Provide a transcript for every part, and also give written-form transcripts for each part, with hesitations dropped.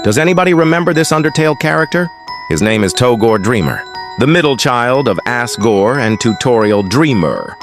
Does anybody remember this Undertale character? His name is Togore Dreamer, the middle child of Asgore and Tutorial Dreamer,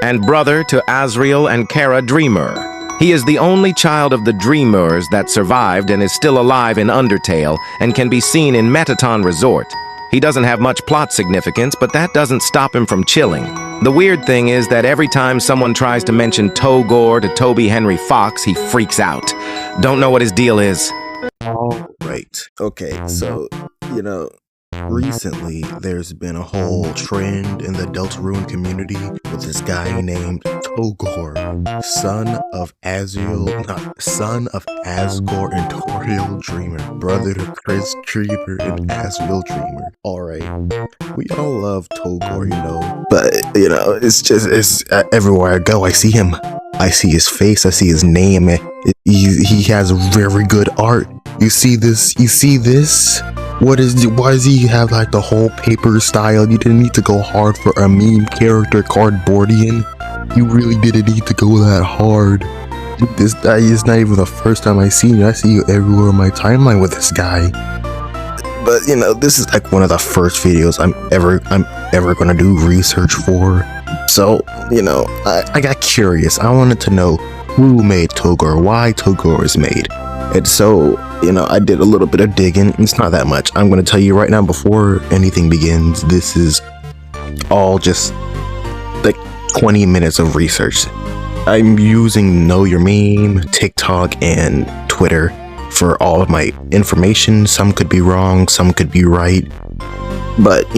and brother to Asriel and Kara Dreamer. He is the only child of the Dreamers that survived and is still alive in Undertale and can be seen in Metaton Resort. He doesn't have much plot significance, but that doesn't stop him from chilling. The weird thing is that every time someone tries to mention Togore to Toby Henry Fox, he freaks out. Don't know what his deal is. Right. Okay, so, recently there's been a whole trend in the Deltarune community with this guy named Togore, son of Asgore and Toriel Dreamer, brother to Chris Dreamer and Asriel Dreamer. Alright, we all love Togore, but, it's everywhere I go, I see him. I see his face, I see his name, he has very good art. You see this? Why does he have like the whole paper style? You didn't need to go hard for a meme character cardboardian. You really didn't need to go that hard. This guy is not even the first time I see you. I see you everywhere on my timeline with this guy. But this is like one of the first videos I'm ever gonna do research for. So, I got curious. I wanted to know who made Togore, why Togore is made. And so, I did a little bit of digging. It's not that much. I'm going to tell you right now before anything begins, this is all just like 20 minutes of research. I'm using Know Your Meme, TikTok, and Twitter for all of my information. Some could be wrong, some could be right. But,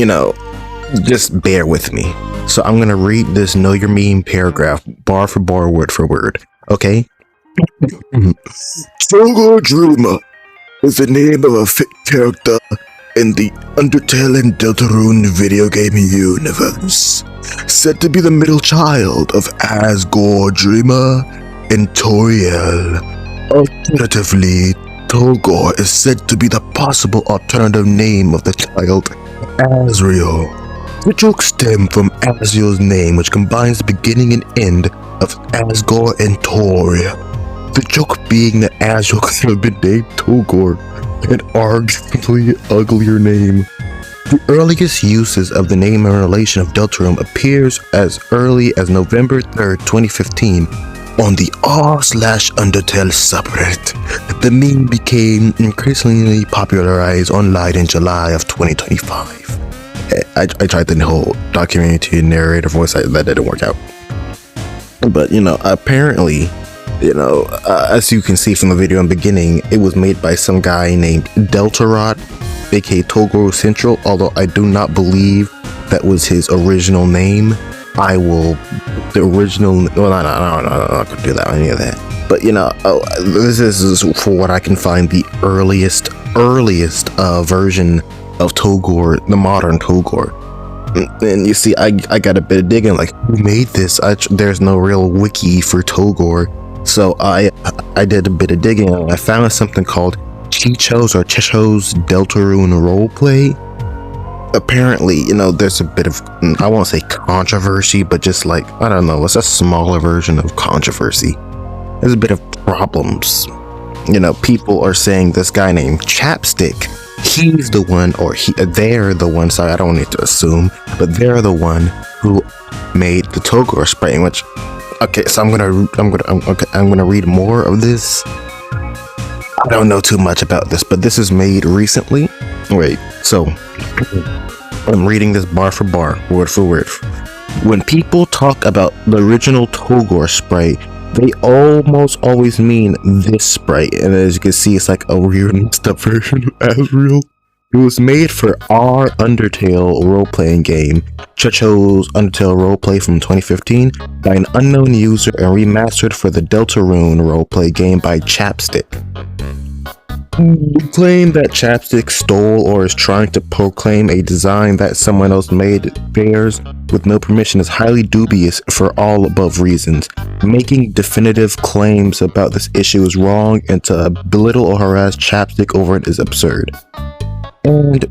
just bear with me. So I'm going to read this Know Your Meme paragraph, bar for bar, word for word. Okay? Togore Dreamer is the name of a fit character in the Undertale and Deltarune video game universe, said to be the middle child of Asgore Dreamer and Toriel. Alternatively, Togore is said to be the possible alternative name of the child, Asriel. The joke stem from Asriel's name, which combines the beginning and end of Asgore and Toriel. The joke being that Asriel could have been named Togore, an arguably uglier name. The earliest uses of the name and relation of Deltarune appears as early as November 3rd, 2015 on the r/Undertale subreddit. The meme became increasingly popularized online in July of 2025. I tried the whole documentary narrator voice, that didn't work out. But, apparently, as you can see from the video in the beginning, it was made by some guy named Deltarot, aka Togore Central, although I do not believe that was his original name. I'm not gonna do that, any of that. But, this is for what I can find the earliest version of Togore, the modern Togore. And you see, I got a bit of digging, like, who made this? There's no real wiki for Togore. So I did a bit of digging and I found something called Chicho's Deltarune roleplay. Apparently, there's a bit of, I won't say controversy, but just like, I don't know, it's a smaller version of controversy. There's a bit of problems. People are saying this guy named Chapstick, he's the one, or they're the one, sorry, I don't need to assume, but they're the one who made the Togore sprite, which, okay, so I'm gonna read more of this. I don't know too much about this, but this is made recently. Wait, so I'm reading this bar for bar, word for word. When people talk about the original Togore sprite, they almost always mean this sprite, and as you can see, it's like a weird messed up version of Asriel. It was made for our Undertale role-playing game, WHOS Undertale Roleplay from 2015, by an unknown user and remastered for the Deltarune roleplay game by Chapstick. The claim that Chapstick stole or is trying to proclaim a design that someone else made theirs with no permission is highly dubious for all above reasons. Making definitive claims about this issue is wrong, and to belittle or harass Chapstick over it is absurd. And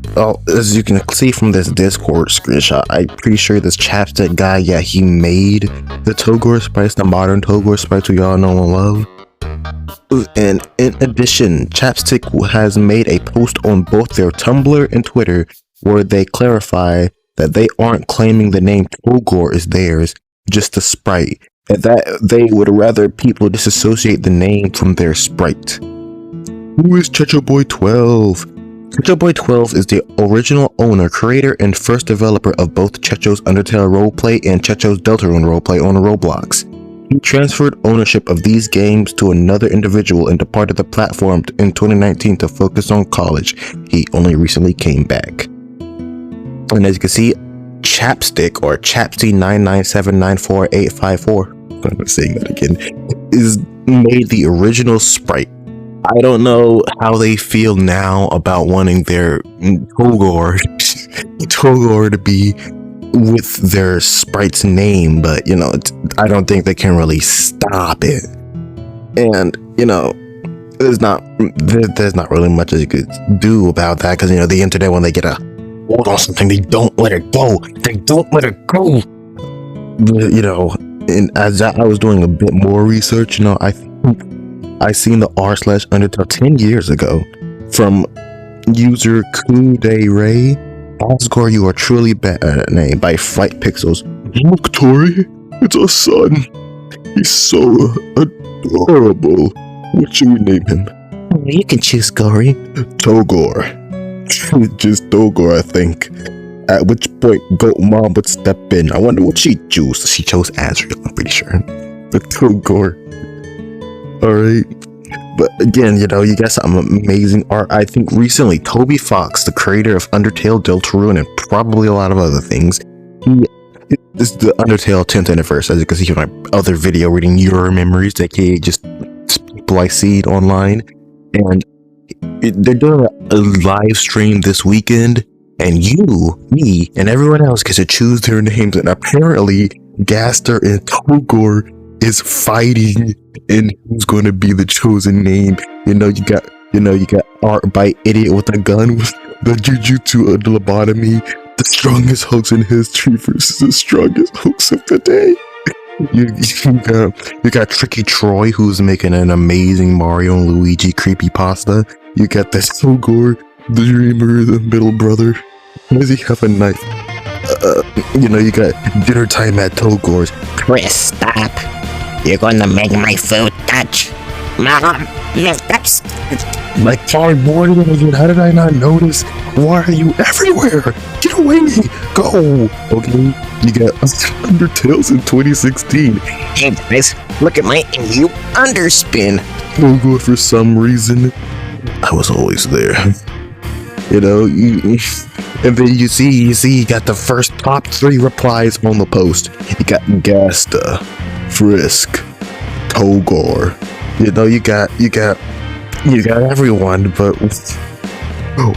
as you can see from this Discord screenshot, I'm pretty sure this Chapstick guy, yeah, he made the Togore sprites, the modern Togore sprites we all know and love. And in addition, Chapstick has made a post on both their Tumblr and Twitter where they clarify that they aren't claiming the name Togore is theirs, just a sprite, and that they would rather people disassociate the name from their sprite. Who is ChechoBoy12? ChechoBoy12 is the original owner, creator, and first developer of both Checho's Undertale roleplay and Checho's Deltarune roleplay on Roblox. He transferred ownership of these games to another individual and departed the platform in 2019 to focus on college. He only recently came back. And as you can see, Chapstick, or Chapsty997948854, I'm saying that again, is made the original sprite. I don't know how they feel now about wanting their Togore to be with their sprite's name, but I don't think they can really stop it. And there's not really much that you could do about that, because the internet, when they get a hold on something, they don't let it go. But, and as I was doing a bit more research, I think I seen the r/Undertale 10 years ago from user Kudere. Asgore, you are truly named by Fright Pixels. Look, Tori, it's our son. He's so adorable. What should we name him? You can choose, Gory. Togore. Just Togore, I think. At which point, Goat Mom would step in. I wonder what she chose. She chose Azriel, I'm pretty sure. But Togore. Alright. But again, you got some amazing art. I think recently, Toby Fox, the creator of Undertale, Deltarune, and probably a lot of other things, this is the Undertale 10th anniversary, as you can see from my other video reading your memories, aka just people I see online. And they're doing a live stream this weekend, and you, me, and everyone else gets to choose their names. And apparently, Gaster and Togore is fighting, and who's going to be the chosen name. You got Art by Idiot with a gun with the Jujutsu lobotomy, the strongest hoax in history versus the strongest hoax of the day. You got Tricky Troy, who's making an amazing Mario and Luigi creepypasta. You got the Togore, the Dreamer, the middle brother. Does he have a knife? You got Dinner Time at Togore's. Chris, stop. You're gonna make my food touch. Mom, that's... Like, sorry, boy, how did I not notice? Why are you everywhere? Get away! Go! Okay, you got Undertales in 2016. Hey guys, look at my new underspin. Togore, for some reason, I was always there. And then you see, you got the first top 3 replies on the post. You got Gasta, Frisk, Togore. You got everyone, but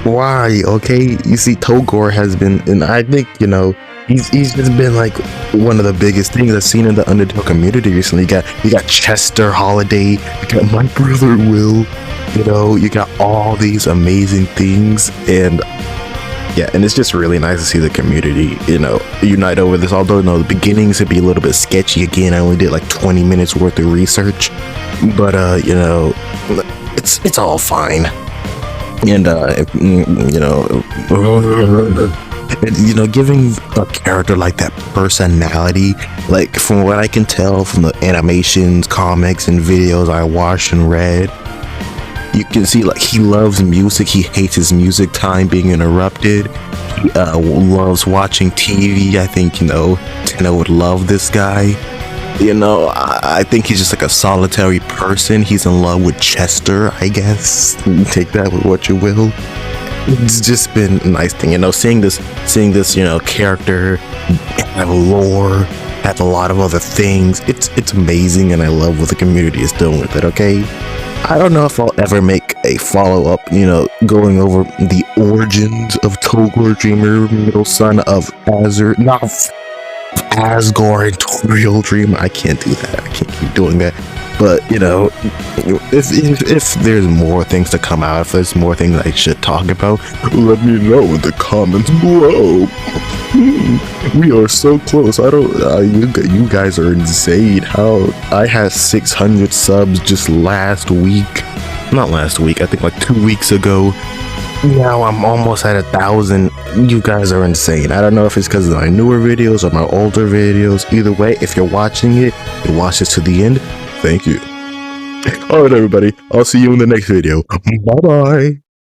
why? Okay, you see, Togore has been, and I think he's just been like one of the biggest things I've seen in the Undertale community recently. You got Chester Holiday, you got my brother Will. You got all these amazing things, and and it's just really nice to see the community, unite over this. Although, the beginnings would be a little bit sketchy. Again, I only did like 20 minutes worth of research, but it's all fine. And giving a character like that personality, like from what I can tell from the animations, comics, and videos I watched and read, you can see like he loves music. He hates his music time being interrupted. He loves watching TV. I think Tina would love this guy. I think he's just like a solitary person. He's in love with Chester, I guess. Take that with what you will. It's just been a nice thing, seeing this character have lore, have a lot of other things. It's amazing, and I love what the community is doing with it. Okay, I don't know if I'll ever make a follow-up, going over the origins of Togore, Dreamer, middle son of Asgore and Toriel Dreamer. I can't do that. I can't keep doing that. But you know, if there's more things to come out, if there's more things I should talk about, let me know in the comments below. We are so close. I don't. You guys are insane. How I had 600 subs just last week. Not last week. I think like 2 weeks ago. Now I'm almost at 1,000. You guys are insane. I don't know if it's because of my newer videos or my older videos. Either way, if you're watching it and watch this to the end, thank you. Alright everybody, I'll see you in the next video. Bye bye.